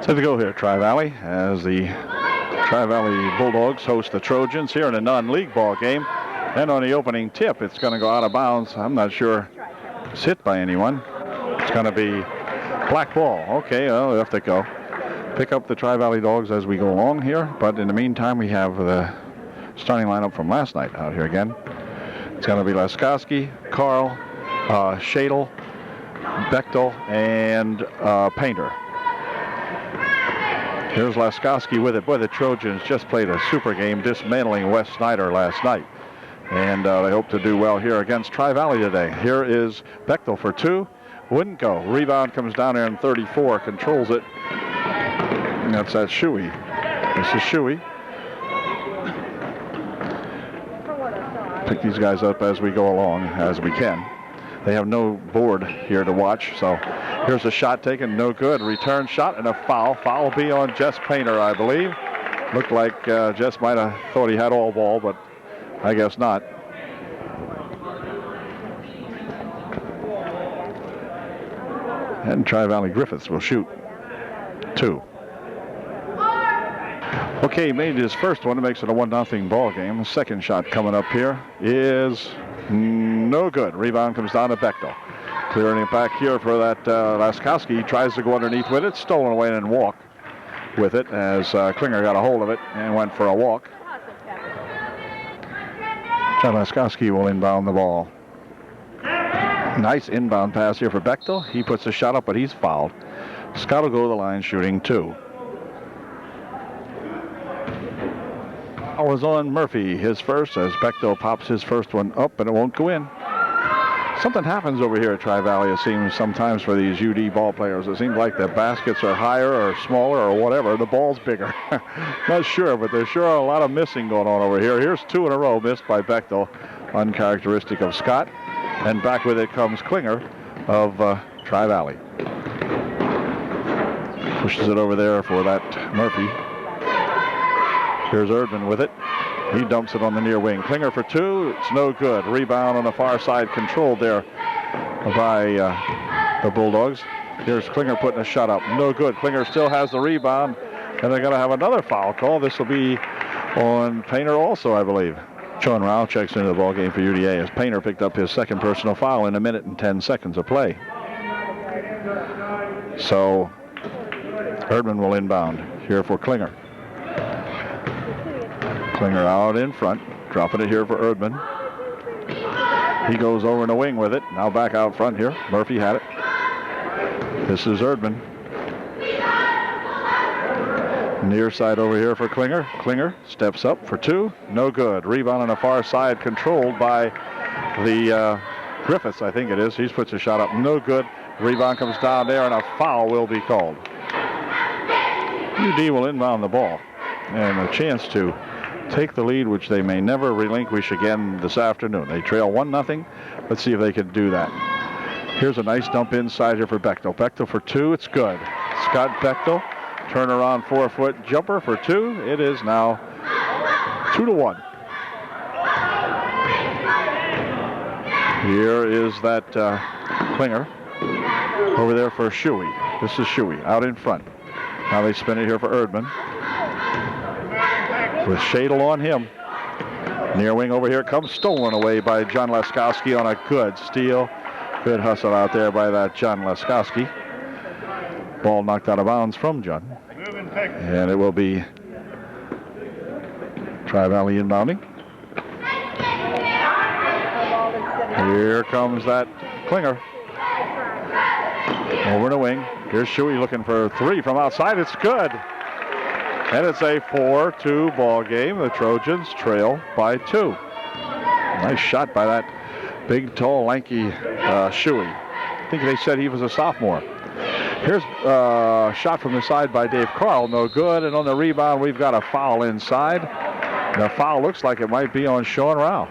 So to go here, Tri-Valley, as the Tri-Valley Bulldogs host the Trojans here in a non-league ball game. And on the opening tip, it's going to go out of bounds. I'm not sure it's hit by anyone. It's going to be black ball. Okay, well, we'll have to go pick up the Tri-Valley Dogs as we go along here. But in the meantime, we have the starting lineup from last night out here again. It's going to be Laskowski, Carl, Shadle, Bechtel, and Painter. Here's Laskowski with it. Boy, the Trojans just played a super game dismantling West Snyder last night. And they hope to do well here against Tri-Valley today. Here is Bechtel for two. Wouldn't go. Rebound comes down there in 34. Controls it. And that's that Shuey. This is Shuey. Pick these guys up as we go along, as we can. They have no board here to watch, so here's a shot taken, no good. Return shot and a foul. Foul will be on Jess Painter, I believe. Looked like Jess might have thought he had all ball, but I guess not. And Tri-Valley Griffiths will shoot two. Okay, he made his first one. It makes it a 1-0 ball game. The second shot coming up here is no good. Rebound comes down to Bechtel. Clearing it back here for that Laskowski. He tries to go underneath with it. Stolen away and walk with it as Klinger got a hold of it and went for a walk. John Laskowski will inbound the ball. Nice inbound pass here for Bechtel. He puts a shot up, but he's fouled. Scott will go to the line shooting two. Was on Murphy, his first, as Bechtel pops his first one up, and it won't go in. Something happens over here at Tri-Valley, it seems, sometimes for these UD ball players. It seems like the baskets are higher or smaller or whatever. The ball's bigger. Not sure, but there's sure a lot of missing going on over here. Here's two in a row missed by Bechtel, uncharacteristic of Scott. And back with it comes Klinger of Tri-Valley. Pushes it over there for that Murphy. Here's Erdman with it. He dumps it on the near wing. Klinger for two. It's no good. Rebound on the far side, controlled there by the Bulldogs. Here's Klinger putting a shot up. No good. Klinger still has the rebound, and they're going to have another foul call. This will be on Painter also, I believe. Sean Rao checks into the ball game for UDA as Painter picked up his second personal foul in 1 minute and 10 seconds of play. So Erdman will inbound here for Klinger. Klinger out in front, dropping it here for Erdman. He goes over in the wing with it. Now back out front here. Murphy had it. This is Erdman. Near side over here for Klinger. Klinger steps up for two. No good. Rebound on the far side, controlled by the Griffiths, I think it is. He puts a shot up. No good. Rebound comes down there, and a foul will be called. UD will inbound the ball. And a chance to take the lead, which they may never relinquish again this afternoon. They trail 1-0. Let's see if they can do that. Here's a nice dump inside here for Bechtel. Bechtel for two. It's good. Scott Bechtel, turnaround 4-foot jumper for two. It is now 2-1. Here is that Klinger over there for Shuey. This is Shuey out in front. Now they spin it here for Erdman. With Shadle on him. Near wing over here comes, stolen away by John Laskowski on a good steal. Good hustle out there by that John Laskowski. Ball knocked out of bounds from John. And it will be Tri-Valley inbounding. Here comes that Klinger. Over the wing. Here's Shuey looking for three from outside. It's good. And it's a 4-2 ball game. The Trojans trail by two. Nice shot by that big, tall, lanky Shuey. I think they said he was a sophomore. Here's a shot from the side by Dave Carl. No good. And on the rebound, we've got a foul inside. The foul looks like it might be on Sean Rao.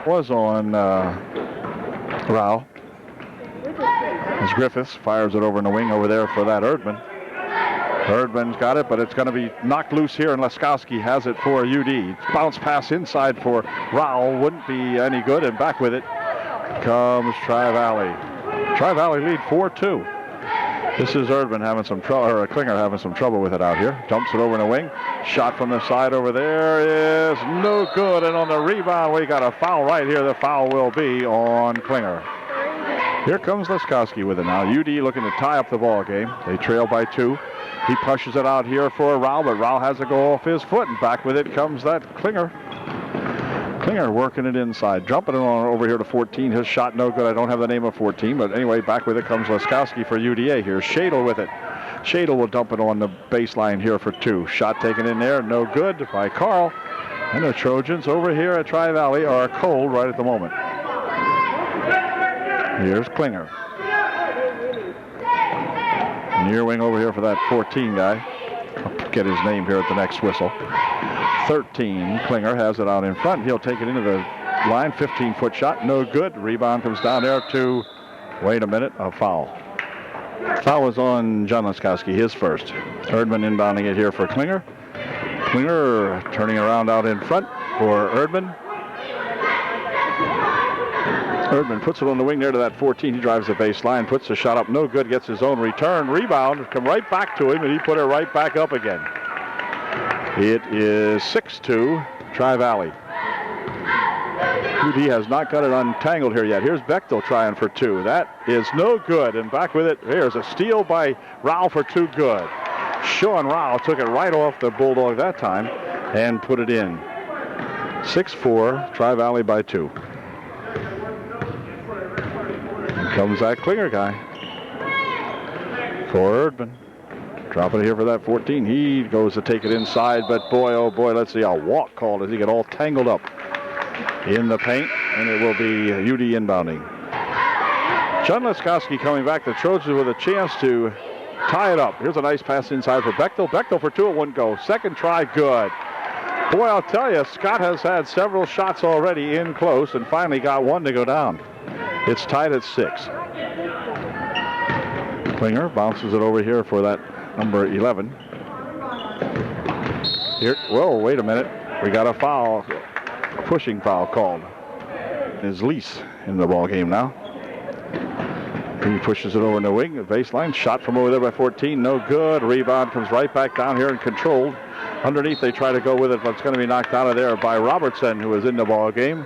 Was on Rao. As Griffiths fires it over in the wing over there for that Erdman. Erdman's got it, but it's going to be knocked loose here, and Laskowski has it for UD. Bounce pass inside for Rao. Wouldn't be any good, and back with it comes Tri-Valley. Tri-Valley lead 4-2. This is Erdman having some trouble, or Klinger having some trouble with it out here. Dumps it over in the wing. Shot from the side over there is no good. And on the rebound, we got a foul right here. The foul will be on Klinger. Here comes Leskowski with it now. UD looking to tie up the ball game. They trail by 2. He pushes it out here for Rao, but Rao has to go off his foot. And back with it comes that Klinger. Klinger working it inside, jumping it on over here to 14. His shot no good. I don't have the name of 14, but anyway, back with it comes Leskowski for UDA here. Shadle with it. Shadle will dump it on the baseline here for 2. Shot taken in there, no good by Carl. And the Trojans over here at Tri-Valley are cold right at the moment. Here's Klinger. Near wing over here for that 14 guy. I'll get his name here at the next whistle. 13, Klinger has it out in front. He'll take it into the line. 15-foot shot, no good. Rebound comes down there to, wait a minute, a foul. Foul was on John Leskowski, his first. Erdman inbounding it here for Klinger. Klinger turning around out in front for Erdman. Erdman puts it on the wing there to that 14. He drives the baseline, puts the shot up, no good, gets his own return. Rebound, come right back to him, and he put it right back up again. It is 6-2, Tri-Valley. UD has not got it untangled here yet. Here's Bechtel trying for 2. That is no good, and back with it, here's a steal by Rao for 2, good. Sean Rao took it right off the Bulldog that time and put it in. 6-4, Tri-Valley by 2. Comes that Klinger guy for Erdman. Dropping it here for that 14. He goes to take it inside, but boy, oh boy, let's see, a walk called as he get all tangled up in the paint, and it will be UD inbounding. John Leskowski coming back. The Trojans with a chance to tie it up. Here's a nice pass inside for Bechtel. Bechtel for 2, it wouldn't go. Second try, good. Boy, I'll tell you, Scott has had several shots already in close and finally got one to go down. It's tied at 6. Klinger bounces it over here for that number 11. Here, whoa, wait a minute. We got a foul, a pushing foul called. Is Lease in the ball game now. He pushes it over in the wing, the baseline. Shot from over there by 14, no good. Rebound comes right back down here and controlled. Underneath, they try to go with it, but it's going to be knocked out of there by Robertson, who is in the ball game.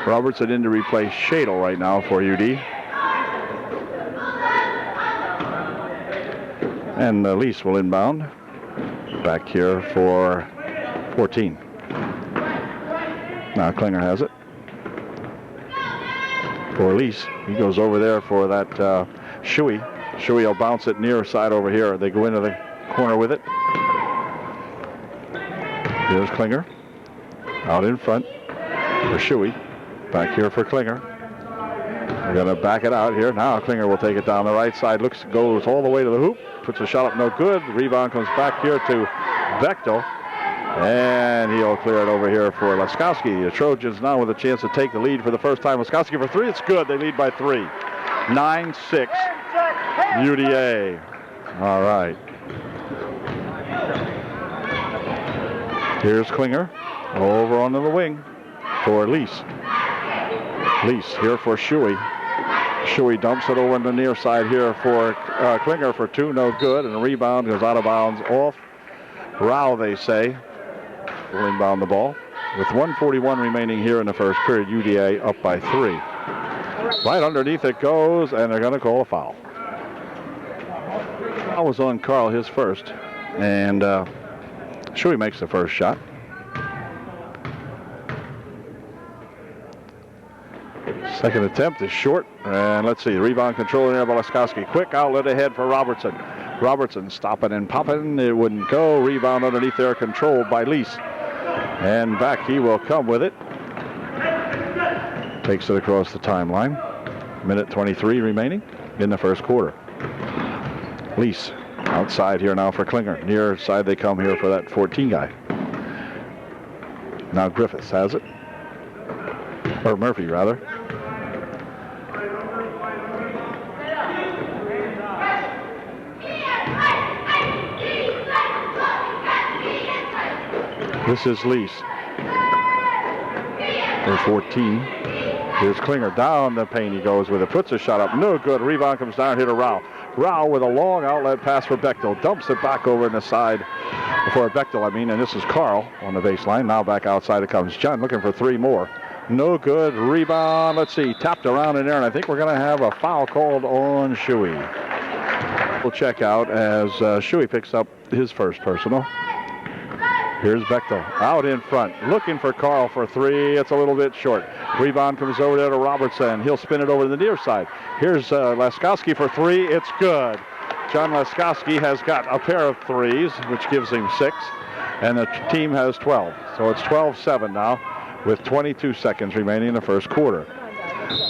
Robertson in to replace Shadle right now for UD. And Lease will inbound. Back here for 14. Now Klinger has it. For Lease. He goes over there for that Shuey. Shuey will bounce it near side over here. They go into the corner with it. Here's Klinger. Out in front for Shuey. Back here for Klinger. They're going to back it out here. Now Klinger will take it down the right side. Goes all the way to the hoop. Puts a shot up, no good. The rebound comes back here to Bechtel. And he'll clear it over here for Leskowski. The Trojans now with a chance to take the lead for the first time. Leskowski for 3. It's good. They lead by 3. 9-6 UDA. All right. Here's Klinger over onto the wing for Lease. Lease here for Shuey. Shuey dumps it over on the near side here for Klinger for 2, no good. And a rebound goes out of bounds off Rao, they say. Will inbound the ball. With 1:41 remaining here in the first period, UDA up by 3. Right underneath it goes, and they're going to call a foul. Foul was on Carl, his first. And Shuey makes the first shot. Second attempt is short, and let's see, rebound control in there by Leskowski. Quick outlet ahead for Robertson. Robertson stopping and popping, it wouldn't go. Rebound underneath there, controlled by Lease. And back he will come with it. Takes it across the timeline. Minute 23 remaining in the first quarter. Lease outside here now for Klinger. Near side they come here for that 14 guy. Now Griffiths has it. Or Murphy, rather. This is Lease for 14. Here's Klinger down the paint. He goes with it. Puts a shot up. No good. Rebound comes down here to Rao. Rao with a long outlet pass for Bechtel. Dumps it back over in the side for Bechtel, and this is Carl on the baseline. Now back outside it comes John looking for three more. No good. Rebound. Let's see. Tapped around in there, and I think we're going to have a foul called on Shuey. We'll check out as Shuey picks up his first personal. Here's Bechtel out in front, looking for Carl for three. It's a little bit short. Rebound comes over there to Robertson. He'll spin it over to the near side. Here's Laskowski for three. It's good. John Laskowski has got a pair of threes, which gives him 6, and the team has 12. So it's 12-7 now with 22 seconds remaining in the first quarter.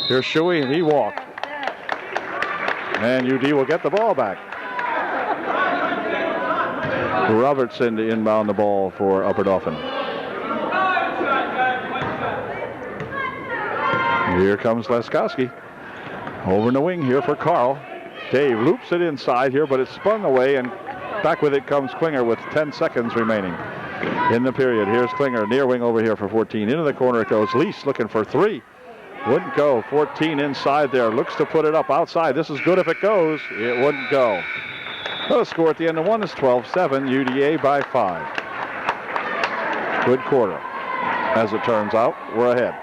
Here's Shuey, and he walked. And UD will get the ball back. Robertson to inbound the ball for Upper Dauphin. Here comes Laskowski. Over in the wing here for Carl. Dave loops it inside here, but it's spun away, and back with it comes Klinger with 10 seconds remaining in the period. Here's Klinger, near wing over here for 14. Into the corner it goes. Lease looking for three. Wouldn't go. 14 inside there. Looks to put it up outside. This is good if it goes. It wouldn't go. The score at the end of one is 12-7, UDA by 5. Good quarter. As it turns out, we're ahead.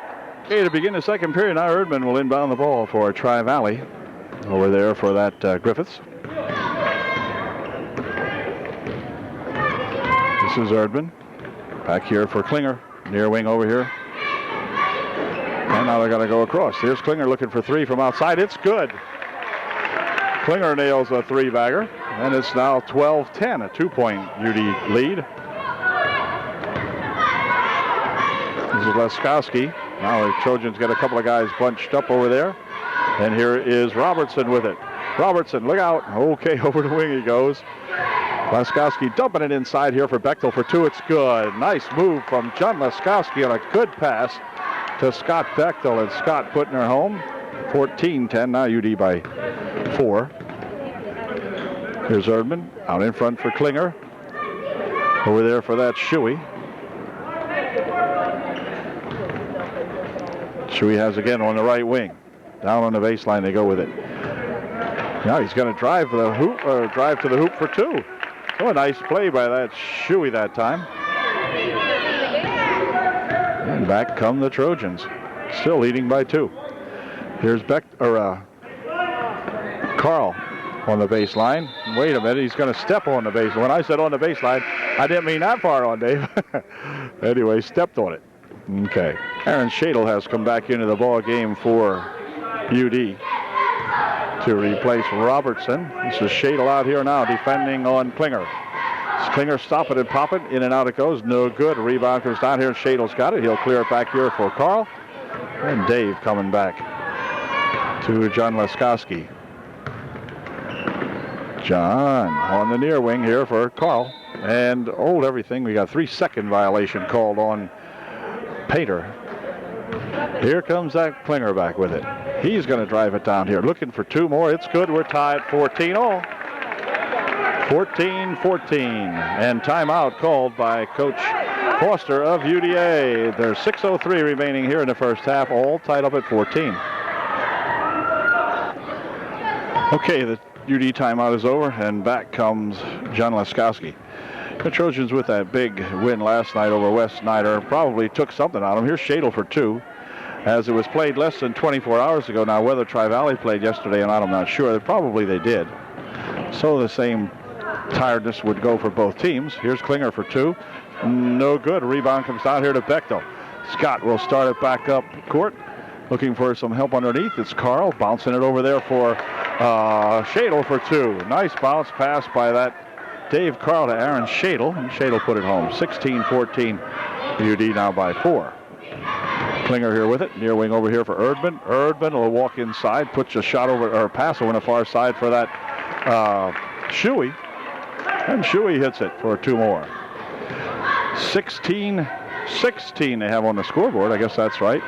Okay, to begin the second period, now Erdman will inbound the ball for Tri-Valley. Over there for that Griffiths. This is Erdman. Back here for Klinger. Near wing over here. And now they're going to go across. Here's Klinger looking for three from outside. It's good. Klinger nails a three-bagger. And it's now 12-10, a 2-point UD lead. This is Laskowski. Now the Trojans get a couple of guys bunched up over there. And here is Robertson with it. Robertson, look out. Okay, over the wing he goes. Laskowski dumping it inside here for Bechtel for two. It's good. Nice move from John Laskowski on a good pass to Scott Bechtel. And Scott putting her home. 14-10, now UD by 4. Here's Erdman out in front for Klinger. Over there for that Shuey. Shuey has again on the right wing. Down on the baseline they go with it. Now he's going to drive the hoop, or drive to the hoop for two. Oh, a nice play by that Shuey that time. And back come the Trojans, still leading by 2. Here's Carl on the baseline. Wait a minute, he's going to step on the baseline. When I said on the baseline, I didn't mean that far on, Dave. Anyway, stepped on it. Okay. Aaron Shadle has come back into the ball game for UD to replace Robertson. This is Shadle out here now defending on Klinger. Klinger stop it and pop it. In and out it goes. No good. Rebound comes down here. Shadle's got it. He'll clear it back here for Carl. And Dave coming back to John Laskowski. John on the near wing here for Carl. And hold everything. We got a 3-second violation called on Pater. Here comes that Klinger back with it. He's going to drive it down here. Looking for two more. It's good. We're tied 14-all. 14-14. And timeout called by Coach Foster of UDA. There's 6:03 remaining here in the first half. All tied up at 14. Okay, the UD timeout is over, and back comes John Laskowski. The Trojans, with that big win last night over West Snyder, probably took something out of them. Here's Shadle for two, as it was played less than 24 hours ago. Now, whether Tri-Valley played yesterday or not, I'm not sure. Probably they did. So the same tiredness would go for both teams. Here's Klinger for two. No good. Rebound comes down here to Bechtel. Scott will start it back up court, looking for some help underneath. It's Carl bouncing it over there for Shadle for two. Nice bounce pass by that Dave Carl to Aaron Shadle, and Shadle put it home. 16-14, UD now by 4. Klinger here with it, near wing over here for Erdman. Erdman will walk inside, puts a shot over, or pass over on the far side for that Shuey, and Shuey hits it for two more. 16-16 they have on the scoreboard. I guess that's right.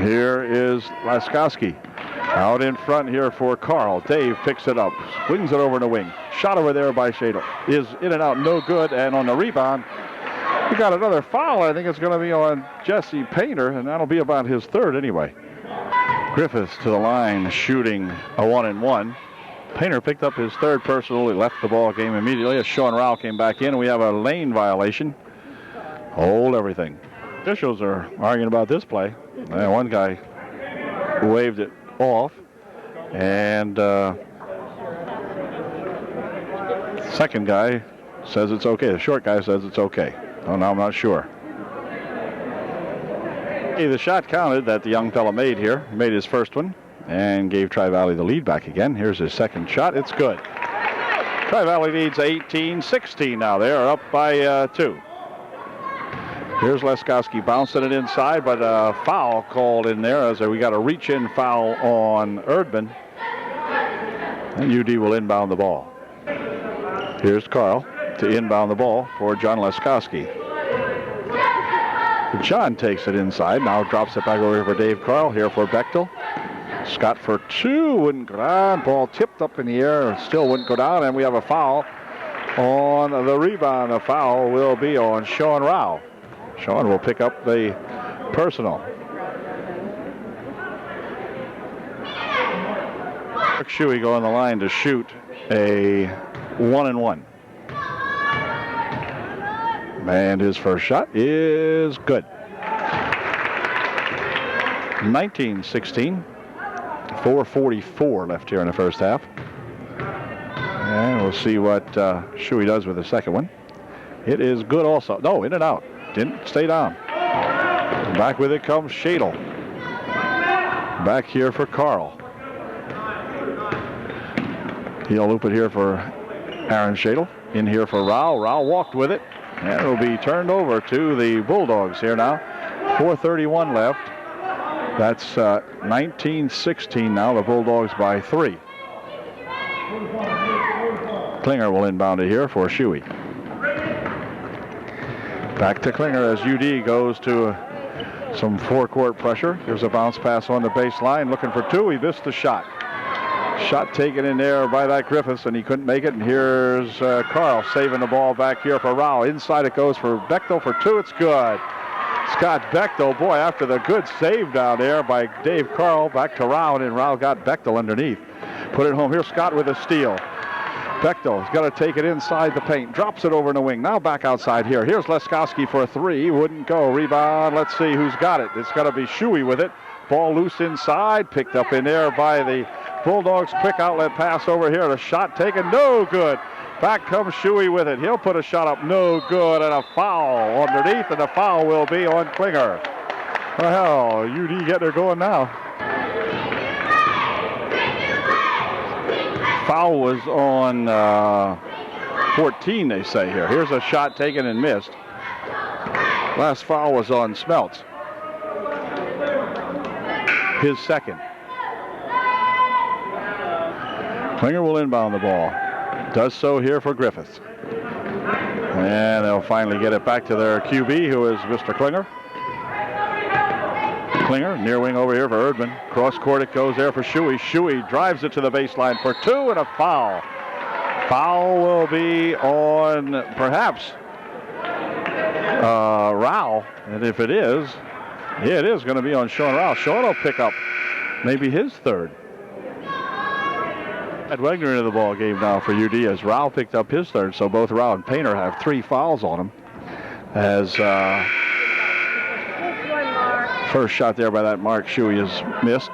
Here is Laskowski. Out in front here for Carl. Dave picks it up, swings it over in the wing. Shot over there by Shadle. Is in and out, no good, and on the rebound We got another foul. I think it's going to be on Jesse Painter, and that'll be about his third anyway. Griffiths to the line, shooting a 1-and-1. Painter picked up his third personal. He left the ball game immediately as Sean Rowell came back in. We have a lane violation. Hold everything. Officials are arguing about this play. One guy waved it off, and second guy says it's okay. The short guy says it's okay. Oh, no, I'm not sure. Hey, the shot counted that the young fella made here. He made his first one and gave Tri-Valley the lead back again. Here's his second shot. It's good. Tri-Valley leads 18-16 now. They are up by 2. Here's Leskowski bouncing it inside, but a foul called in there as we got a reach-in foul on Erdman. And UD will inbound the ball. Here's Carl to inbound the ball for John Leskowski. John takes it inside, now drops it back over here for Dave Carl, here for Bechtel. Scott for 2, wouldn't go down. Ball tipped up in the air, still wouldn't go down, and we have a foul on the rebound. A foul will be on Sean Rowell. Sean will pick up the personal. Shuey go on the line to shoot a 1-and-1. And his first shot is good. 19-16. 4:44 left here in the first half. And we'll see what Shuey does with the second one. It is good also. No, in and out. Didn't stay down. Back with it comes Shadle. Back here for Carl. He'll loop it here for Aaron Shadle. In here for Rowell. Rowell walked with it. And it'll be turned over to the Bulldogs here now. 4:31 left. That's 19-16 now. The Bulldogs by 3. Klinger will inbound it here for Shuey. Back to Klinger as UD goes to some forecourt pressure. Here's a bounce pass on the baseline. Looking for 2. He missed the shot. Shot taken in there by that Griffiths, and he couldn't make it. And here's Carl saving the ball back here for Rowell. Inside it goes for Bechtel for 2. It's good. Scott Bechtel, boy, after the good save down there by Dave Carl, back to Rowell, and Rowell got Bechtel underneath. Put it home. Here's Scott with a steal. Bechtel's got to take it inside the paint. Drops it over in the wing. Now back outside here. Here's Leskowski for a 3. Wouldn't go. Rebound. Let's see who's got it. It's got to be Shuey with it. Ball loose inside. Picked up in there by the Bulldogs. Quick outlet pass over here. The shot taken. No good. Back comes Shuey with it. He'll put a shot up. No good. And a foul underneath. And the foul will be on Klinger. Well, UD getting her going now. Foul was on 14, they say here. Here's a shot taken and missed. Last foul was on Smeltz. His second. Klinger will inbound the ball. Does so here for Griffiths. And they'll finally get it back to their QB, who is Mr. Klinger. Klinger, near wing over here for Erdman. Cross court it goes there for Shuey. Shuey drives it to the baseline for 2 and a foul. Foul will be on perhaps Rowell. And if it is, yeah, it is going to be on Sean Rowell. Sean will pick up maybe his third. Ed Wegner into the ball game now for UD as Rowell picked up his third. So both Rowell and Painter have 3 fouls on them. As first shot there by that Mark Shuey is missed.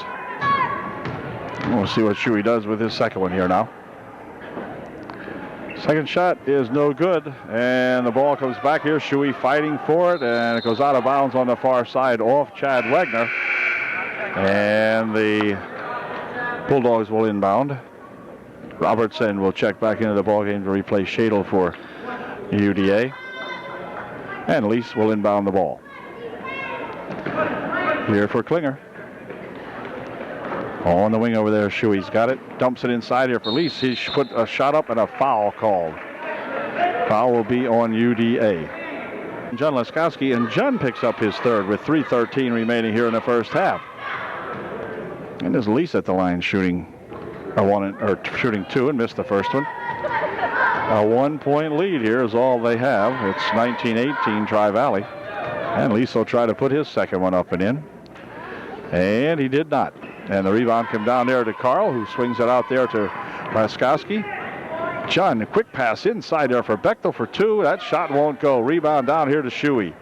We'll see what Shuey does with his second one here now. Second shot is no good, and the ball comes back here. Shuey fighting for it, and it goes out of bounds on the far side off Chad Wegner. And the Bulldogs will inbound. Robertson will check back into the ball game to replace Shadle for UDA. And Lease will inbound the ball. Here for Klinger. On the wing over there, Shuey's got it. Dumps it inside here for Lease. He's put a shot up and a foul called. Foul will be on UDA. John Leskowski, and John picks up his third with 3:13 remaining here in the first half. And there's Lease at the line shooting shooting 2 and missed the first one. A 1-point lead here is all they have. It's 19-18 Tri-Valley. And Lease will try to put his second one up and in. And he did not. And the rebound came down there to Carl, who swings it out there to Laskowski. John, a quick pass inside there for Bechtel for two. That shot won't go. Rebound down here to Shuey.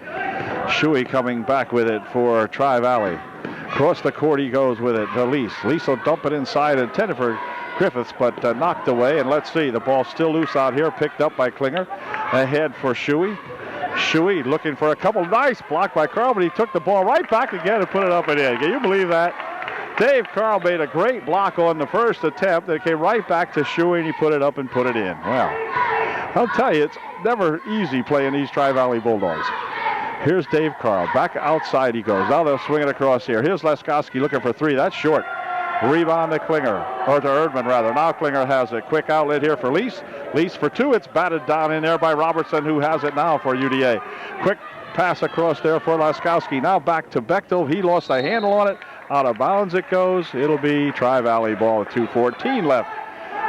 Shuey coming back with it for Tri-Valley. Across the court he goes with it to Lease. Lease will dump it inside, intended for Griffiths, but knocked away. And let's see, the ball's still loose out here, picked up by Klinger. Ahead for Shuey. Shuey looking for a couple. Nice block by Carl, but he took the ball right back again and put it up and in. Can you believe that? Dave Carl made a great block on the first attempt. It came right back to Shuey, and he put it up and put it in. Well, I'll tell you, it's never easy playing these Tri-Valley Bulldogs. Here's Dave Carl. Back outside he goes. Now they'll swing it across here. Here's Laskowski looking for three. That's short. Rebound to Klinger, or to Erdman rather. Now Klinger has a quick outlet here for Lease. Lease for two. It's batted down in there by Robertson, who has it now for UDA. Quick pass across there for Laskowski. Now back to Bechtel. He lost a handle on it. Out of bounds it goes. It'll be Tri-Valley ball with 2:14 left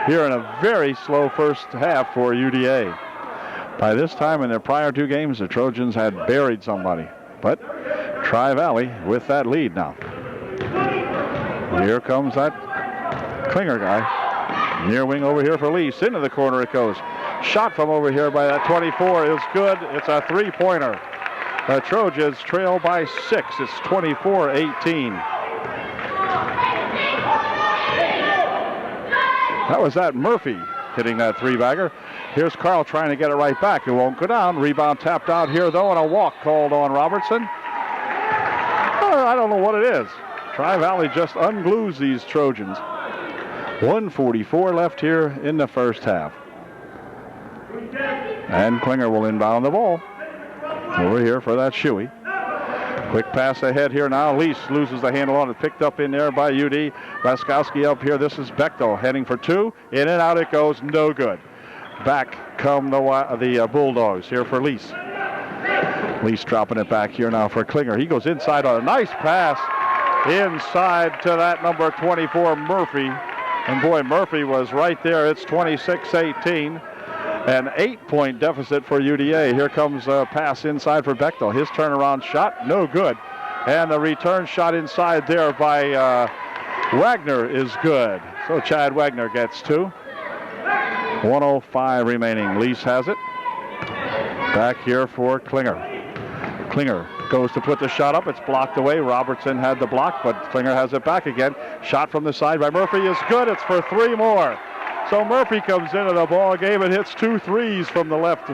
here in a very slow first half for UDA. By this time in their prior two games, the Trojans had buried somebody. But Tri-Valley with that lead now. Here comes that Klinger guy. Near wing over here for Lease. Into the corner it goes. Shot from over here by that 24 is good. It's a three-pointer. The Trojans trail by 6. It's 24-18. That was that Murphy hitting that three-bagger. Here's Carl trying to get it right back. It won't go down. Rebound tapped out here, though, and a walk called on Robertson. I don't know what it is. Tri-Valley just unglues these Trojans. 1:44 left here in the first half. And Klinger will inbound the ball. Over here for that Shuey. Quick pass ahead here now. Lease loses the handle on it. Picked up in there by UD. Laskowski up here. This is Bechtel heading for two. In and out it goes. No good. Back come the Bulldogs here for Lease. Lease dropping it back here now for Klinger. He goes inside on a nice pass. Inside to that number 24, Murphy. And boy, Murphy was right there. It's 26-18. An 8-point deficit for UDA. Here comes a pass inside for Bechtel. His turnaround shot, no good. And the return shot inside there by Wagner is good. So Chad Wagner gets two. 1:05 remaining. Lease has it. Back here for Klinger. Klinger goes to put the shot up. It's blocked away. Robertson had the block, but Klinger has it back again. Shot from the side by Murphy is good. It's for three more. So Murphy comes into the ball game and hits 2 threes from the left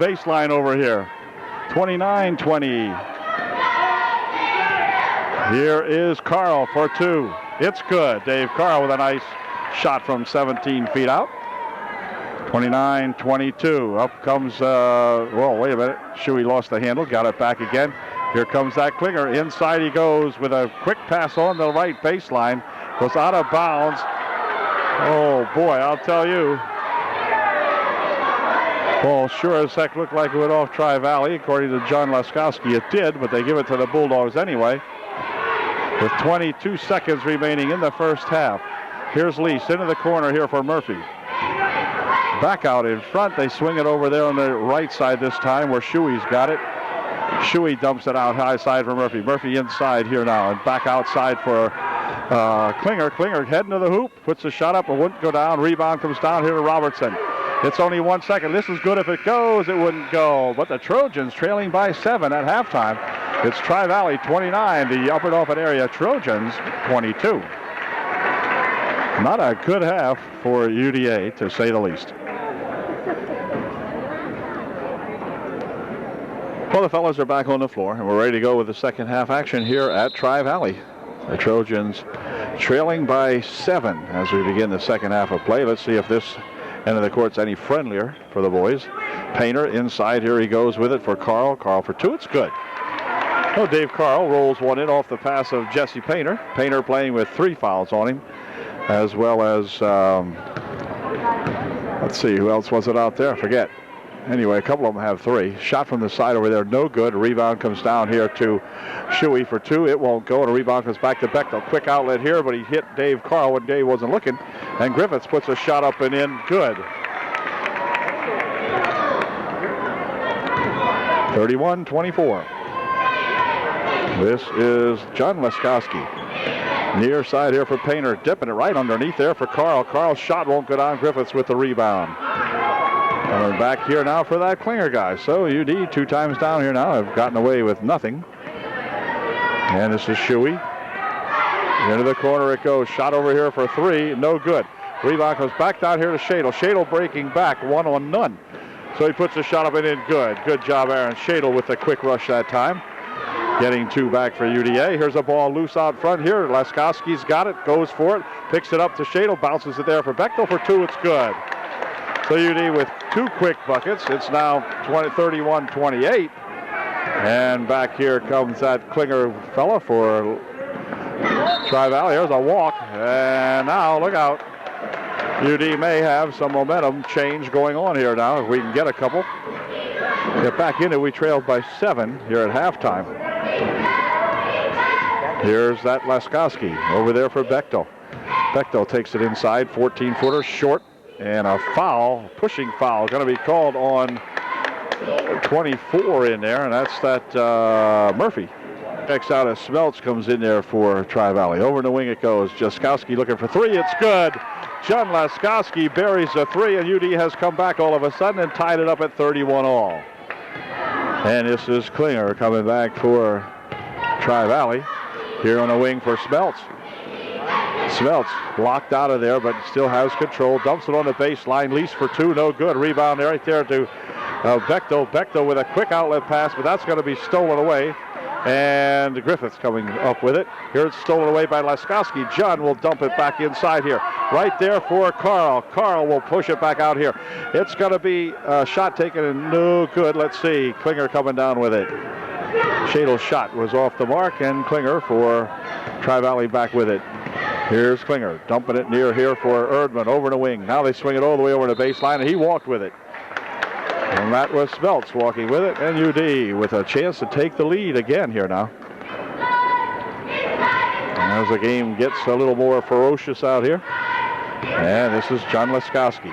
baseline over here. 29-20. Here is Carl for two. It's good. Dave Carl with a nice shot from 17 feet out. 29-22. Up comes, wait a minute. Shuey lost the handle. Got it back again. Here comes that Klinger. Inside he goes with a quick pass on the right baseline. Goes out of bounds. Oh, boy, I'll tell you. Ball sure as heck looked like it went off Tri-Valley. According to John Laskowski, it did, but they give it to the Bulldogs anyway. With 22 seconds remaining in the first half. Here's Lease into the corner here for Murphy. Back out in front. They swing it over there on the right side this time where Shuey's got it. Shuey dumps it out high side for Murphy. Murphy inside here now and back outside for Klinger. Klinger heading to the hoop. Puts the shot up. It wouldn't go down. Rebound comes down here to Robertson. It's only 1 second. This is good if it goes. It wouldn't go. But the Trojans trailing by 7 at halftime. It's Tri-Valley 29. The Upper Dauphin area Trojans 22. Not a good half for UDA, to say the least. Well, the fellas are back on the floor, and we're ready to go with the second half action here at Tri-Valley. The Trojans trailing by 7 as we begin the second half of play. Let's see if this end of the court's any friendlier for the boys. Painter inside here. He goes with it for Carl. Carl for two. It's good. Oh, Dave Carl rolls one in off the pass of Jesse Painter. Painter playing with 3 fouls on him, as well as, let's see, who else was it out there? I forget. Anyway, a couple of them have 3. Shot from the side over there, no good. A rebound comes down here to Shuey for 2. It won't go, and a rebound comes back to Bechtel. Quick outlet here, but he hit Dave Carl when Dave wasn't looking. And Griffiths puts a shot up and in, good. 31-24. This is John Laskowski. Near side here for Painter, dipping it right underneath there for Carl. Carl's shot won't go down. Griffiths with the rebound. Coming back here now for that Klinger guy. So UD 2 times down here now have gotten away with nothing. And this is Shuey. Into the corner it goes. Shot over here for 3. No good. Rebound comes back down here to Shadle. Shadle breaking back. 1 on none. So he puts the shot up and in good. Good job, Aaron Shadle, with a quick rush that time. Getting 2 back for UDA. Here's a ball loose out front here. Laskowski's got it, goes for it, picks it up to Shadle, bounces it there for Bechtel for 2. It's good. So UD with 2 quick buckets. It's now 31-28. And back here comes that Klinger fella for Tri-Valley. Here's a walk. And now look out. UD may have some momentum change going on here now. If we can get a couple. Get back in it. We trailed by 7 here at halftime. Here's that Laskowski over there for Bechtel. Bechtel takes it inside, 14-footer, short, and a foul, pushing foul, going to be called on 24 in there, and that's that Murphy. Checks out as Smeltz comes in there for Tri-Valley. Over in the wing it goes. Jaskowski looking for 3. It's good. John Laskowski buries a 3, and UD has come back all of a sudden and tied it up at 31 all. And this is Klinger coming back for Tri-Valley. Here on the wing for Smeltz. Smeltz blocked out of there, but still has control. Dumps it on the baseline. Lease for 2. No good. Rebound right there to Bechtel. Bechtel with a quick outlet pass, but that's going to be stolen away. And Griffiths coming up with it. Here it's stolen away by Laskowski. John will dump it back inside here. Right there for Carl. Carl will push it back out here. It's going to be a shot taken and no good. Let's see. Klinger coming down with it. Shadle's shot was off the mark, and Klinger for Tri-Valley back with it. Here's Klinger dumping it near here for Erdman over the wing. Now they swing it all the way over the baseline, and he walked with it. And that was Smeltz walking with it, and UD with a chance to take the lead again here now. And as the game gets a little more ferocious out here. And this is John Laskowski.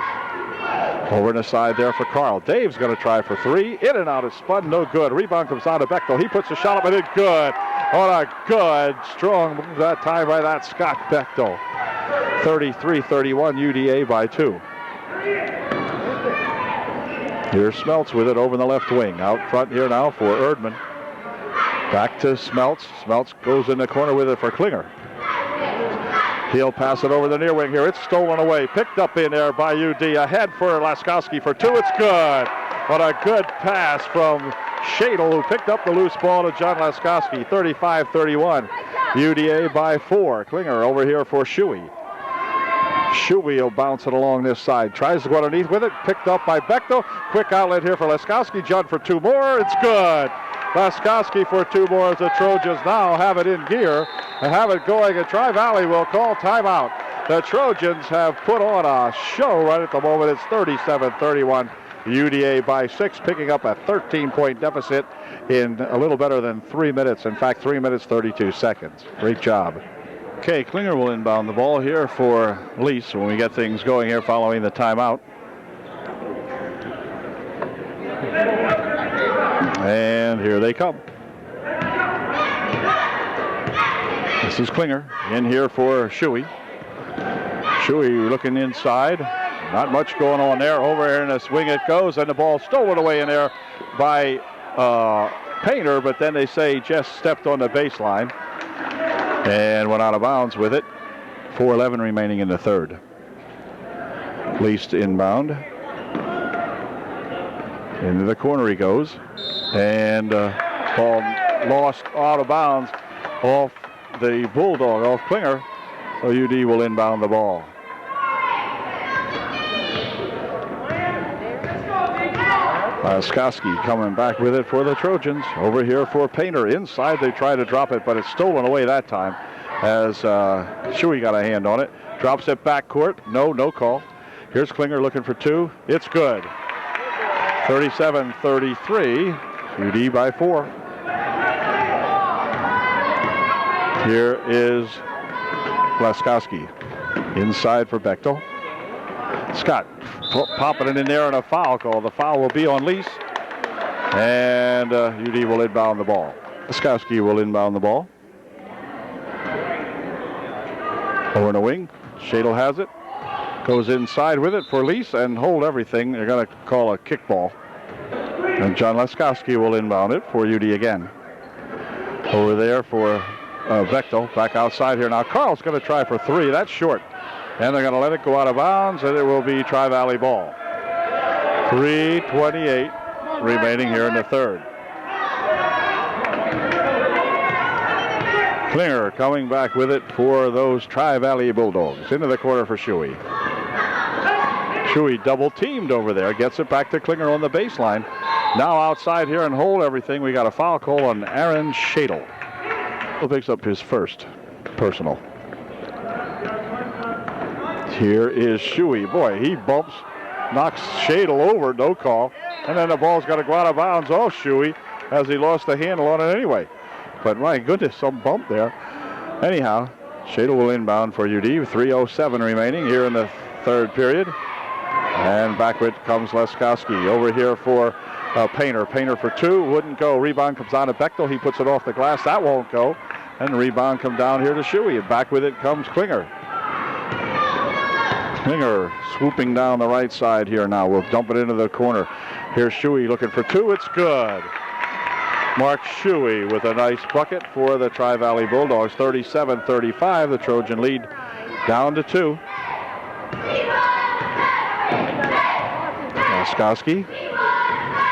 Over in the side there for Carl. Dave's going to try for 3. In and out is spun. No good. Rebound comes down to Bechtel. He puts the shot up and it's good. What a good, strong move that time by that Scott Bechtel. 33-31, UDA by 2. Here's Smeltz with it over in the left wing. Out front here now for Erdman. Back to Smeltz. Smeltz goes in the corner with it for Klinger. He'll pass it over the near wing here. It's stolen away. Picked up in there by UD. Ahead for Laskowski for 2. It's good. What a good pass from Shadle, who picked up the loose ball to John Laskowski. 35-31. UDA by 4. Klinger over here for Shuey. Shuey will bounce it along this side. Tries to go underneath with it. Picked up by Bechtel. Quick outlet here for Laskowski. John for 2 more. It's good. Laskowski for 2 more as the Trojans now have it in gear and have it going. And Tri-Valley will call timeout. The Trojans have put on a show right at the moment. It's 37-31. UDA by 6, picking up a 13-point deficit in a little better than 3 minutes. In fact, 3 minutes, 32 seconds. Great job. Okay, Klinger will inbound the ball here for Lease when we get things going here following the timeout. And here they come. This is Klinger in here for Shuey. Shuey looking inside. Not much going on there. Over here in the swing it goes, and the ball stolen away in there by Painter, but then they say just stepped on the baseline and went out of bounds with it. 4:11 remaining in the third. Least inbound. Into the corner he goes. And ball lost out of bounds off the Bulldog, off Klinger. So UD will inbound the ball. Laskowski coming back with it for the Trojans. Over here for Painter. Inside they try to drop it, but it's stolen away that time as Shuey got a hand on it. Drops it backcourt. No call. Here's Klinger looking for 2. It's good. 37-33. UD by 4. Here is Laskowski. Inside for Bechtel. Scott popping it in there and a foul call. The foul will be on Lease. And UD will inbound the ball. Laskowski will inbound the ball. Over in the wing. Shadle has it. Goes inside with it for Lease and hold everything. They're going to call a kickball. And John Laskowski will inbound it for UD again. Over there for Bechtel. Back outside here now. Carl's going to try for three. That's short. And they're going to let it go out of bounds, and it will be Tri-Valley ball. 3:28 remaining here in the third. Klinger coming back with it for those Tri-Valley Bulldogs. Into the corner for Shuey. Shuey double teamed over there. Gets it back to Klinger on the baseline. Now outside here and hold everything. We got a foul call on Aaron Shadle. He picks up his first personal. Here is Shuey. Boy, he bumps, knocks Shadle over, no call. And then the ball's got to go out of bounds off Shuey as he lost the handle on it anyway. But my goodness, some bump there. Anyhow, Shadle will inbound for UD. 3:07 remaining here in the third period. And back it comes Laskowski. Over here for Painter. Painter for two. Wouldn't go. Rebound comes down to Bechtel. He puts it off the glass. That won't go. And the rebound comes down here to Shuey. And back with it comes Klinger. Klinger swooping down the right side here now. We'll dump it into the corner. Here's Shuey looking for two. It's good. Mark Shuey with a nice bucket for the Tri-Valley Bulldogs. 37-35. The Trojan lead down to two. Laskowski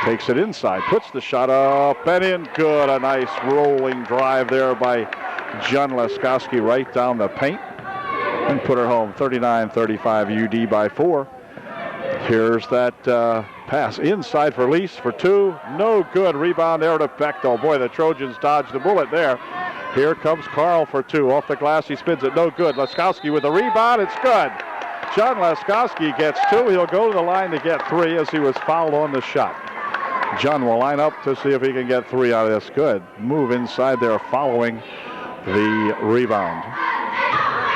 takes it inside, puts the shot up and in. Good. A nice rolling drive there by John Laskowski right down the paint and put her home. 39-35 UD by 4. Here's that pass inside for Lease for two. No good. Rebound there to Bechtel. Boy, the Trojans dodged the bullet there. Here comes Carl for two. Off the glass, he spins it. No good. Laskowski with a rebound. It's good. John Laskowski gets two. He'll go to the line to get three as he was fouled on the shot. John will line up to see if he can get three out of this. Good move inside there following the rebound.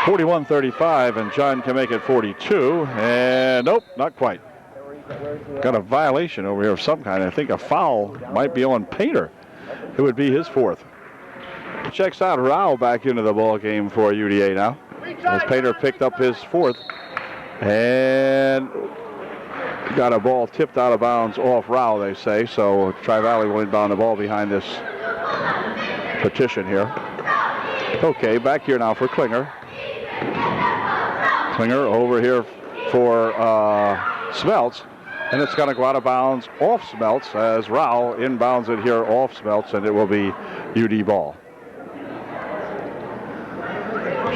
41-35, and John can make it 42. And nope, not quite. Got a violation over here of some kind. I think a foul might be on Painter. It would be his fourth. Checks out Rao back into the ball game for UDA now. As Painter picked up his fourth. And got a ball tipped out of bounds off Rao, they say. So Tri-Valley will inbound the ball behind this petition here. Okay, back here now for Klinger. Klinger over here for Smeltz. And it's going to go out of bounds off Smeltz as Rao inbounds it here off Smeltz, and it will be UD ball.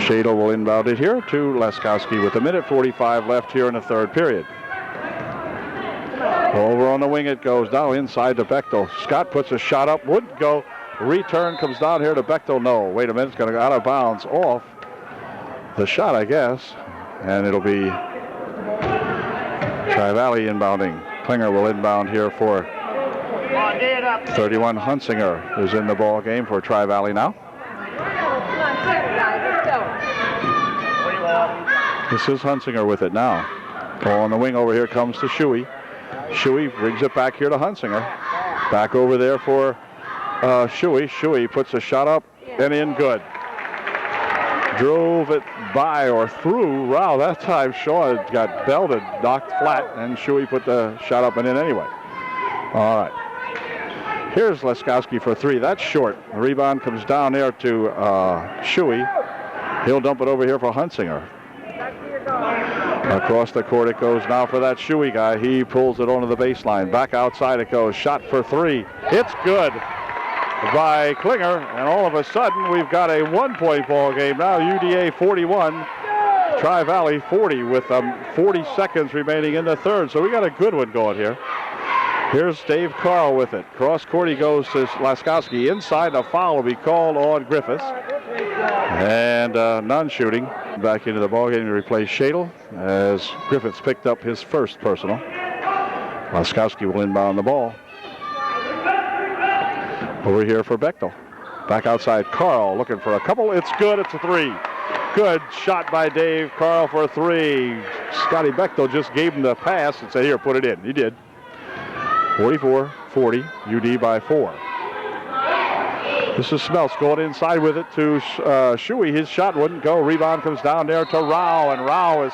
Shadle will inbound it here to Laskowski with 1:45 left here in the third period. Over on the wing it goes now inside to Bechtel. Scott puts a shot up, wouldn't go. Return comes down here to Bechtel. No, wait a minute, it's going to go out of bounds off the shot, I guess. And it'll be Tri-Valley inbounding. Klinger will inbound here for 31. Hunsinger is in the ball game for Tri-Valley now. This is Hunsinger with it now. Ball on the wing over here comes to Shuey. Shuey brings it back here to Hunsinger. Back over there for Shuey. Shuey puts a shot up and in. Good. Drove it by or through Rao. That time Shaw got belted, knocked flat, and Shuey put the shot up and in anyway. All right. Here's Laskowski for three. That's short. The rebound comes down there to Shuey. He'll dump it over here for Hunsinger. Across the court it goes now for that Shuey guy. He pulls it onto the baseline. Back outside it goes. Shot for three. It's good by Klinger, and all of a sudden we've got a 1-point ball game now. UDA 41, Tri-Valley 40 with 40 seconds remaining in the third. So we got a good one going here. Here's Dave Carl with it. Cross court he goes to Laskowski. Inside, a foul will be called on Griffiths. And none shooting. Back into the ballgame to replace Shadle as Griffiths picked up his first personal. Laskowski will inbound the ball. Over here for Bechtel. Back outside, Carl looking for a couple. It's good. It's a three. Good shot by Dave Carl for a three. Scotty Bechtel just gave him the pass and said, here, put it in. He did. 44-40, UD by 4. This is Smeltz going inside with it to Shuey. His shot wouldn't go. Rebound comes down there to Rao, and Rao is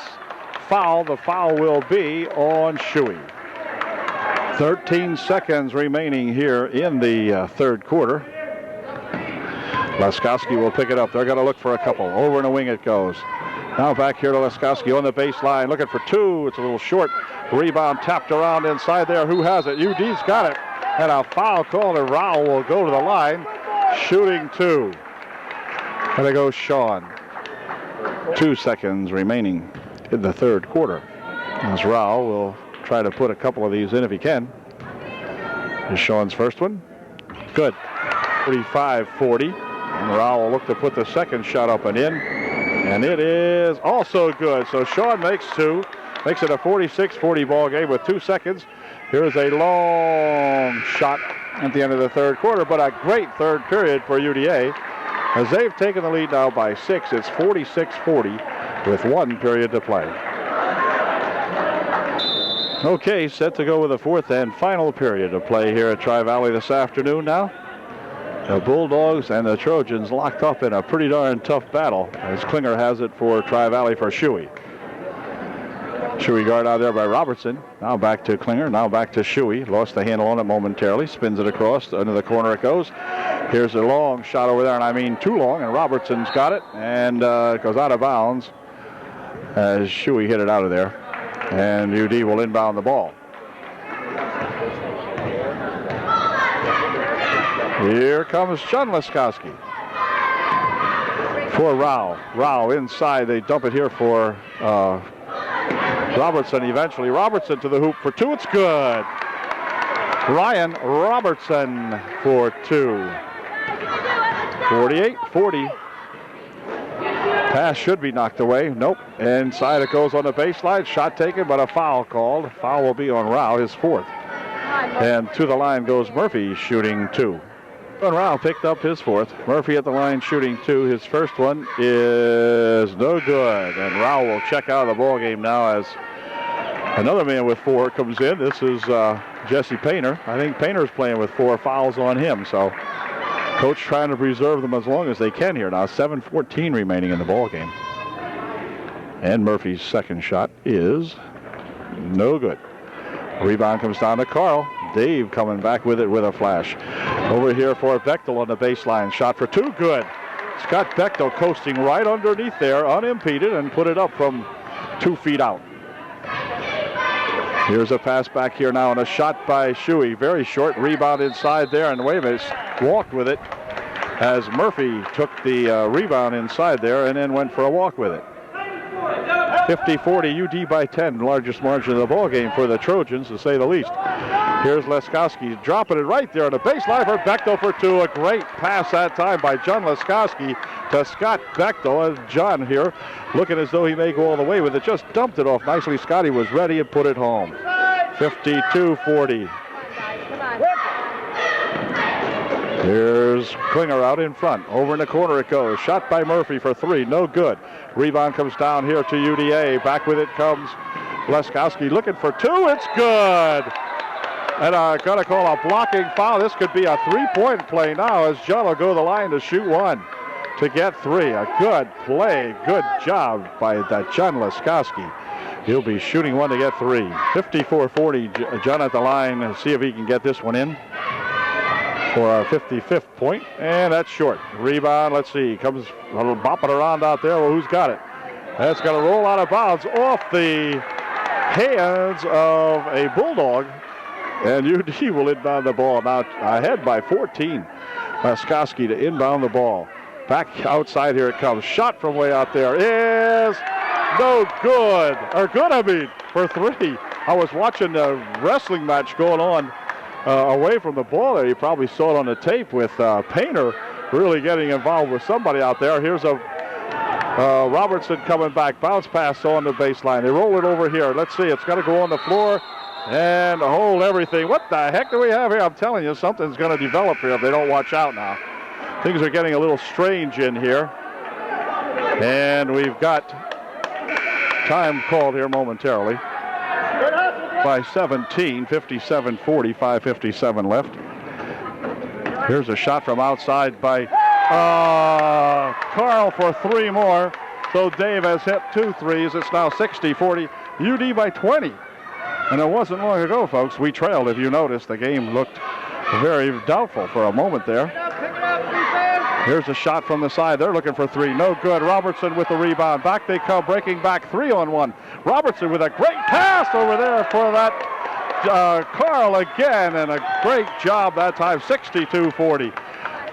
fouled. The foul will be on Shuey. 13 seconds remaining here in the third quarter. Laskowski will pick it up. They're going to look for a couple. Over in the wing it goes. Now back here to Laskowski on the baseline, looking for two. It's a little short. Rebound tapped around inside there. Who has it? UD's got it. And a foul call, and Rao will go to the line. Shooting two. And it goes Sean. 2 seconds remaining in the third quarter. As Rao will try to put a couple of these in if he can. Here's Sean's first one. Good. 45-40. And Rao will look to put the second shot up and in. And it is also good. So Sean makes two. Makes it a 46-40 ball game with 2 seconds. Here's a long shot at the end of the third quarter, but a great third period for UDA. As they've taken the lead now by 6, it's 46-40 with 1 period to play. Okay, set to go with the fourth and final period of play here at Tri-Valley this afternoon now. The Bulldogs and the Trojans locked up in a pretty darn tough battle, as Klinger has it for Tri-Valley for Shuey. Shuey guard out there by Robertson. Now back to Klinger. Now back to Shuey. Lost the handle on it momentarily. Spins it across. Under the corner it goes. Here's a long shot over there, and I mean too long, and Robertson's got it, and it goes out of bounds as Shuey hit it out of there. And UD will inbound the ball. Here comes John Laskowski for Rao. Rao inside. They dump it here for Robertson eventually. Robertson to the hoop for two. It's good. Ryan Robertson for two. 48-40. Pass should be knocked away. Nope. Inside it goes on the baseline. Shot taken, but a foul called. Foul will be on Rao, his fourth. And to the line goes Murphy, shooting two. And Rao picked up his fourth. Murphy at the line shooting two. His first one is no good. And Rao will check out of the ball game now as another man with four comes in. This is Jesse Painter. I think Painter's playing with 4 fouls on him. So coach trying to preserve them as long as they can here. Now 7:14 remaining in the ball game. And Murphy's second shot is no good. Rebound comes down to Carl. Dave coming back with it with a flash. Over here for Bechtel on the baseline. Shot for two. Good. Scott Bechtel coasting right underneath there, unimpeded, and put it up from 2 feet out. Here's a pass back here now, and a shot by Shuey. Very short rebound inside there, and Weavis walked with it as Murphy took the rebound inside there and then went for a walk with it. 50-40, UD by 10, largest margin of the ball game for the Trojans, to say the least. Here's Laskowski dropping it right there on the baseline for Bechtel for two. A great pass that time by John Laskowski to Scott Bechtel. And John here looking as though he may go all the way with it. Just dumped it off nicely. Scotty was ready and put it home. 52-40. Here's Klinger out in front. Over in the corner it goes. Shot by Murphy for 3. No good. Rebound comes down here to UDA. Back with it comes Laskowski looking for 2. It's good. And I'm going to call a blocking foul. This could be a 3-point play now as John will go to the line to shoot 1 to get 3. A good play. Good job by that John Laskowski. He'll be shooting 1 to get 3. 54-40. John at the line and see if he can get this one in for our 55th point. And that's short. Rebound, let's see. Comes a little bopping around out there. Well, who's got it? That's going to roll out of bounds off the hands of a Bulldog. And UD will inbound the ball. Now ahead by 14. Laskowski to inbound the ball. Back outside here it comes. Shot from way out there is no good. Or good, I mean, for 3. I was watching a wrestling match going on away from the ball there. You probably saw it on the tape with Painter really getting involved with somebody out there. Here's a Robertson coming back. Bounce pass on the baseline. They roll it over here. Let's see. It's got to go on the floor and hold everything. What the heck do we have here? I'm telling you, something's going to develop here if they don't watch out now. Things are getting a little strange in here. And we've got time called here momentarily. by 17, 57-40, 5:57 left. Here's a shot from outside by Carl for 3 more. So Dave has hit 2 threes. It's now 60-40, UD by 20. And it wasn't long ago, folks. We trailed, if you noticed. The game looked very doubtful for a moment there. Here's a shot from the side. They're looking for 3. No good. Robertson with the rebound. Back they come, breaking back 3-on-1. Robertson with a great pass over there for that Carl again, and a great job that time, 62-40.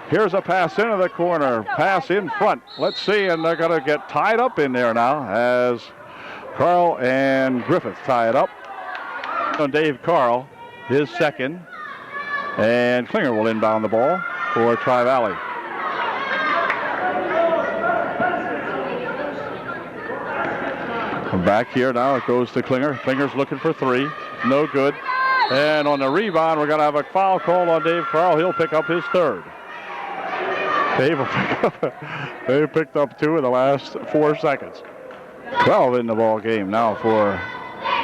Here's a pass into the corner, pass in front. Let's see, and they're going to get tied up in there now as Carl and Griffith tie it up. On Dave Carl, his second, and Klinger will inbound the ball for Tri-Valley. Back here now, it goes to Klinger. Klinger's looking for 3. No good. And on the rebound, we're going to have a foul call on Dave Carl. He'll pick up his 3rd. Dave will pick up. They picked up 2 in the last 4 seconds. 12 in the ball game now for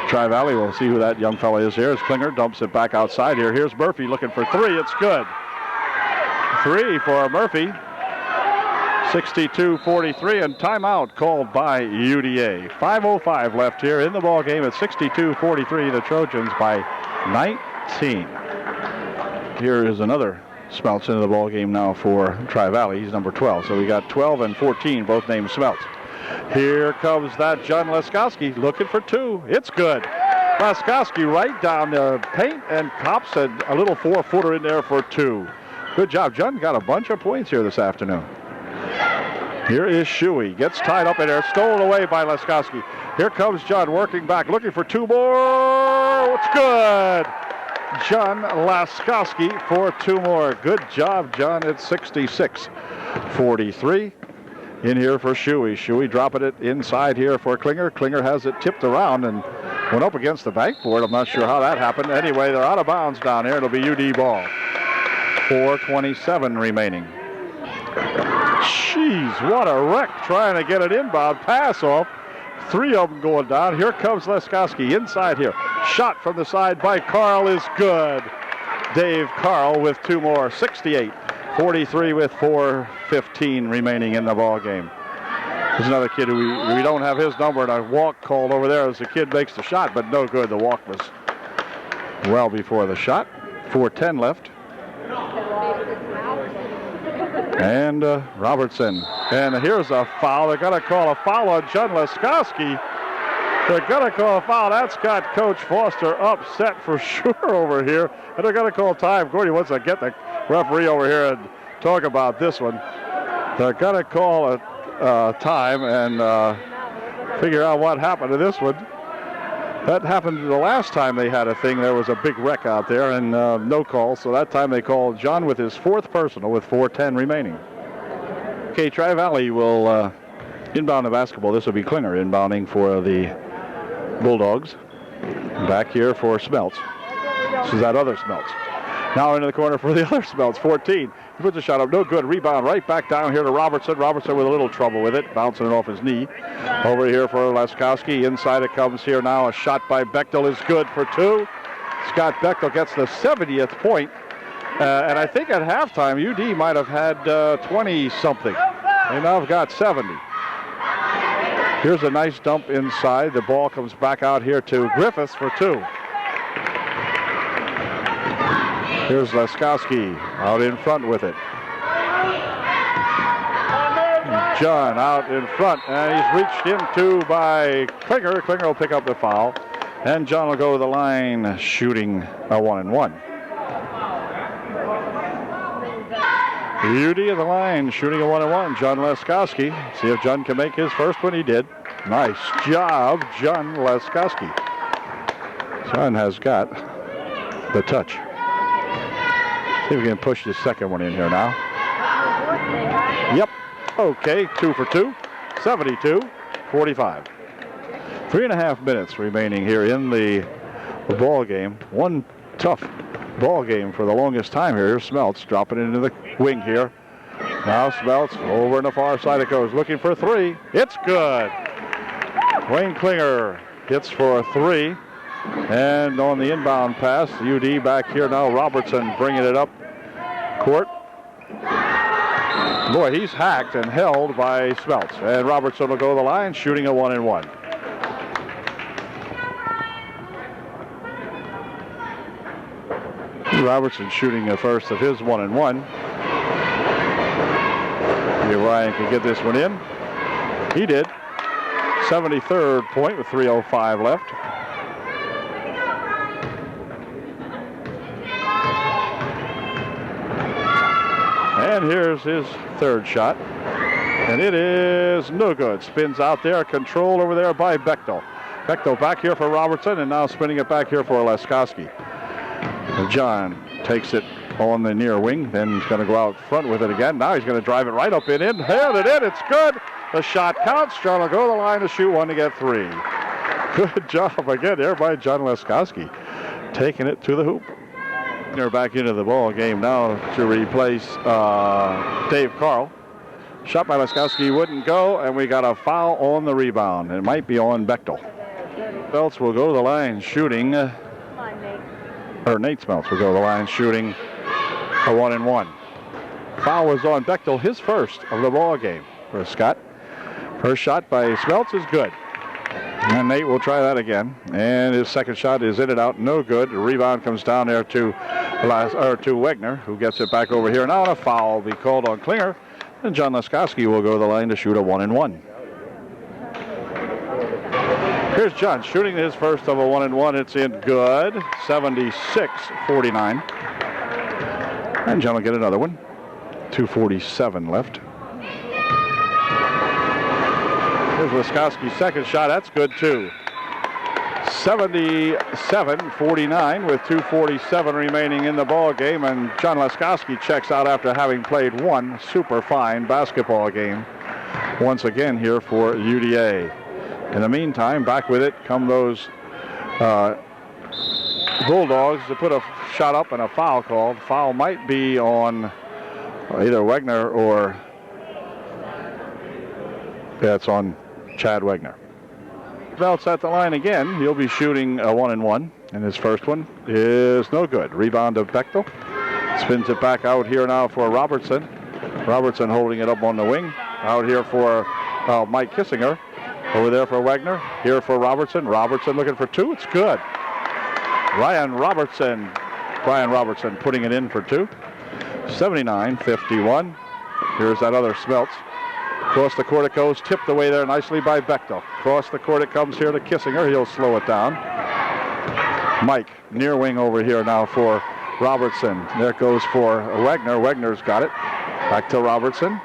Tri-Valley. We'll see who that young fella is here as Klinger dumps it back outside here. Here's Murphy looking for 3. It's good. 3 for Murphy. 62-43, and timeout called by UDA. 5:05 left here in the ball game at 62-43. The Trojans by 19. Here is another Smelts into the ball game now for Tri-Valley. He's number 12. So we got 12 and 14, both named Smelts. Here comes that John Leskowski looking for 2. It's good. Leskowski right down the paint and pops a little 4-footer in there for 2. Good job. John got a bunch of points here this afternoon. Here is Shuey. Gets tied up in there. Stolen away by Leskowski. Here comes John working back, looking for 2 more. It's good. John Leskowski for 2 more. Good job, John. It's 66-43. In here for Shuey. Shuey dropping it inside here for Klinger. Klinger has it tipped around and went up against the backboard. I'm not sure how that happened. Anyway, they're out of bounds down here. It'll be UD ball. 4:27 remaining. Jeez, what a wreck trying to get an inbound pass off. 3 of them going down. Here comes Leskowski inside here. Shot from the side by Carl is good. Dave Carl with 2 more. 68-43 with 4:15 remaining in the ball game. There's another kid who we don't have his number, and a walk called over there as the kid makes the shot, but no good. The walk was well before the shot. 4:10 left. And Robertson. And here's a foul. They're going to call a foul on John Leskowski. They're going to call a foul. That's got Coach Foster upset for sure over here. And they're going to call time. Gordy wants to get the referee over here and talk about this one. They're going to call a time and figure out what happened to this one. That happened the last time they had a thing. There was a big wreck out there and no call. So that time they called John with his 4th personal with 4:10 remaining. Okay, Tri-Valley will inbound the basketball. This will be Klinger inbounding for the Bulldogs. Back here for Smelts. This is that other Smelts. Now into the corner for the other Smelts, 14. He puts a shot up, no good. Rebound right back down here to Robertson. Robertson with a little trouble with it, bouncing it off his knee. Over here for Leskowski. Inside it comes here now. A shot by Bechtel is good for 2. Scott Bechtel gets the 70th point. And I think at halftime, UD might have had 20-something. They now have got 70. Here's a nice dump inside. The ball comes back out here to Griffiths for 2. Here's Leskowski out in front with it. John out in front, and he's reached into by Klinger. Klinger will pick up the foul, and John will go to the line shooting a 1-and-1. UD at the line shooting a 1-and-1. John Leskowski. See if John can make his first one. He did. Nice job, John Leskowski. John has got the touch. See if we can push the second one in here now. Yep. Okay, 2 for 2. 72-45. 3.5 minutes remaining here in the ball game. One tough ball game for the longest time here. Here's Smelts dropping it into the wing here. Now Smelts over on the far side it goes. Looking for 3. It's good. Wayne Klinger hits for 3. And on the inbound pass, UD back here now. Robertson bringing it up court. Boy, he's hacked and held by Smeltz. And Robertson will go to the line, shooting a 1-and-1. Robertson shooting a first of his 1-and-1. See if Ryan can get this one in. He did. 73rd point with 3:05 left. And here's his third shot. And it is no good. Spins out there. Controlled over there by Bechtel. Bechtel back here for Robertson, and now spinning it back here for Laskowski. John takes it on the near wing, then he's going to go out front with it again. Now he's going to drive it right up and in. Held it in. It's good. The shot counts. John will go to the line to shoot one to get 3. Good job again there by John Laskowski, taking it to the hoop. They're back into the ball game now to replace Dave Carl. Shot by Laskowski wouldn't go, and we got a foul on the rebound. It might be on Bechtel. Smeltz will go to the line shooting. Nate Smeltz will go to the line shooting a 1-and-1. Foul was on Bechtel, his first of the ball game for Scott. First shot by Smeltz is good. And Nate will try that again. And his second shot is in and out, no good. The rebound comes down there to Wegner, who gets it back over here. Now a foul will be called on Klinger. And John Laskowski will go to the line to shoot a 1-and-1. Here's John shooting his first of a 1-and-1. It's in good. 76-49. And John will get another one. 2:47 left. Here's Laskowski's second shot. That's good too. 77-49 with 2:47 remaining in the ball game, and John Laskowski checks out after having played one super fine basketball game once again here for UDA. In the meantime, back with it come those Bulldogs to put a shot up and a foul called. Foul might be on either Wegner or it's on Chad Wegner. Smeltz at the line again. He'll be shooting a 1-and-1, and his first one is no good. Rebound of Bechtel. Spins it back out here now for Robertson. Robertson holding it up on the wing. Out here for Mike Kissinger. Over there for Wegner. Here for Robertson. Robertson looking for 2. It's good. Brian Robertson putting it in for 2. 79-51. Here's that other Smeltz. Across the court it goes, tipped away there nicely by Bechtel. Across the court it comes here to Kissinger. He'll slow it down. Mike, near wing over here now for Robertson. There it goes for Wegner. Wegner's got it. Back to Robertson.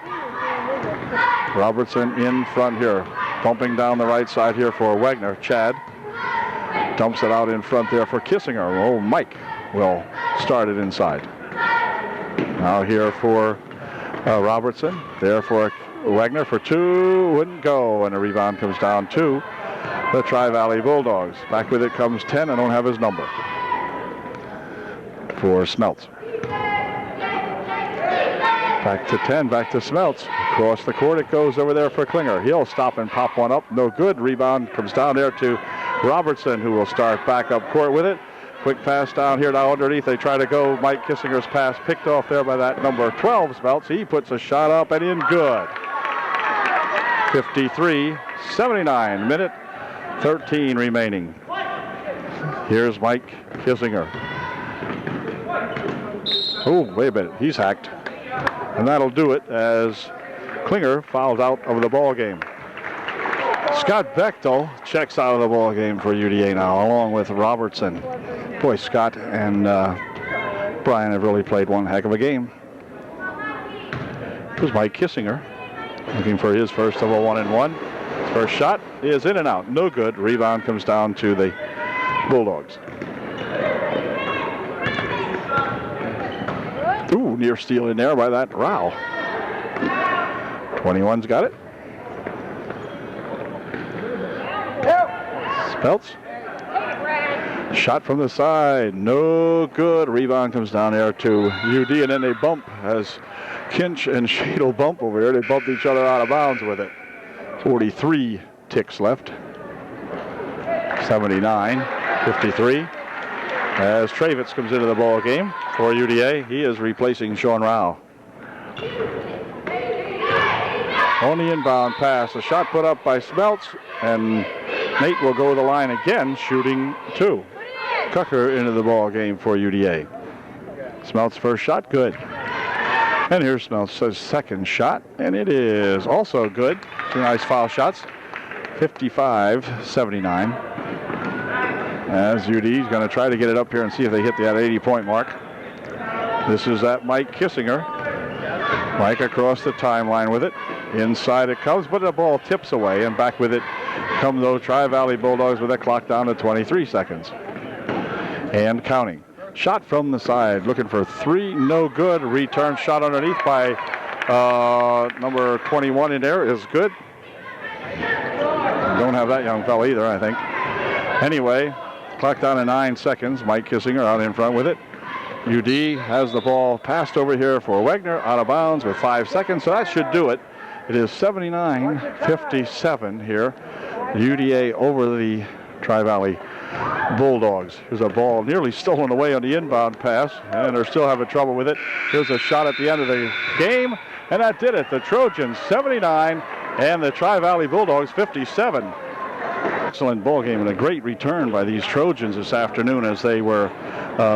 Robertson in front here. Bumping down the right side here for Wegner. Chad dumps it out in front there for Kissinger. Oh, Mike will start it inside. Now here for Robertson. There for Wegner for 2, wouldn't go, and a rebound comes down to the Tri-Valley Bulldogs. Back with it comes 10, I don't have his number, for Smeltz. Back to 10, back to Smeltz. Across the court it goes over there for Klinger. He'll stop and pop one up, no good. Rebound comes down there to Robertson, who will start back up court with it. Quick pass down here now underneath. They try to go. Mike Kissinger's pass picked off there by that number 12 Smeltz. He puts a shot up and in good. 53-79, minute 13 remaining. Here's Mike Kissinger. Oh, wait a minute, he's hacked. And that'll do it as Klinger fouls out of the ball game. Scott Bechtel checks out of the ball game for UDA now, along with Robertson. Boy, Scott and Brian have really played one heck of a game. Here's Mike Kissinger, looking for his first of a 1-and-1. His first shot is in and out, no good. Rebound comes down to the Bulldogs. Ooh, near steal in there by that Rao. 21's got it. Smeltz. Shot from the side, no good. Rebound comes down there to UD, and then they bump as Kinch and Shadle bump over here. They bumped each other out of bounds with it. 43 ticks left. 79. 53. As Travitz comes into the ball game for UDA, he is replacing Sean Rao. On the inbound pass, a shot put up by Smeltz, and Nate will go to the line again, shooting 2. Cucker into the ball game for UDA. Smeltz first shot, good. And here's Smeltz's second shot, and it is also good. 2 nice foul shots, 55-79. As UD is going to try to get it up here and see if they hit that 80-point mark. This is at Mike Kissinger. Mike across the timeline with it. Inside it comes, but the ball tips away, and back with it come those Tri-Valley Bulldogs with a clock down to 23 seconds. And counting. Shot from the side, looking for 3, no good. Return shot underneath by number 21 in there is good. Don't have that young fella either, I think. Anyway, clock down to 9 seconds. Mike Kissinger out in front with it. UD has the ball passed over here for Wegner, out of bounds with 5 seconds, so that should do it. It is 79-57 here. UDA over the Tri-Valley Bulldogs. Here's a ball nearly stolen away on the inbound pass, and they're still having trouble with it. Here's a shot at the end of the game, and that did it. The Trojans 79 and the Tri-Valley Bulldogs 57. Excellent ball game and a great return by these Trojans this afternoon, as they were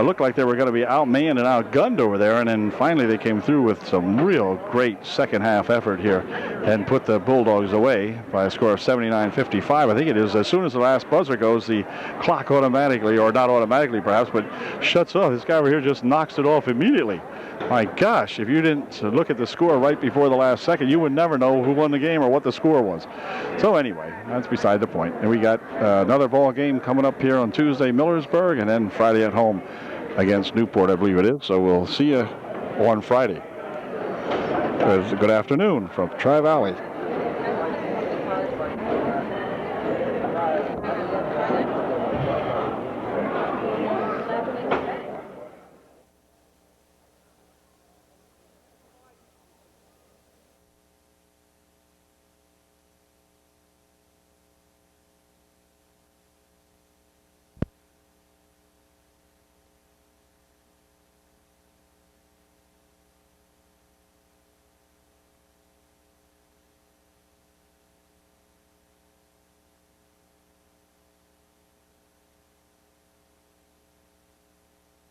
looked like they were going to be outmanned and outgunned over there, and then finally they came through with some real great second half effort here and put the Bulldogs away by a score of 79-55. I think it is. As soon as the last buzzer goes, the clock automatically, or not automatically perhaps, but shuts off. This guy over here just knocks it off immediately. My gosh, if you didn't look at the score right before the last second, you would never know who won the game or what the score was. So anyway, that's beside the point. And we got another ball game coming up here on Tuesday, Millersburg, and then Friday at home against Newport, I believe it is. So we'll see you on Friday. Good afternoon from Tri-Valley.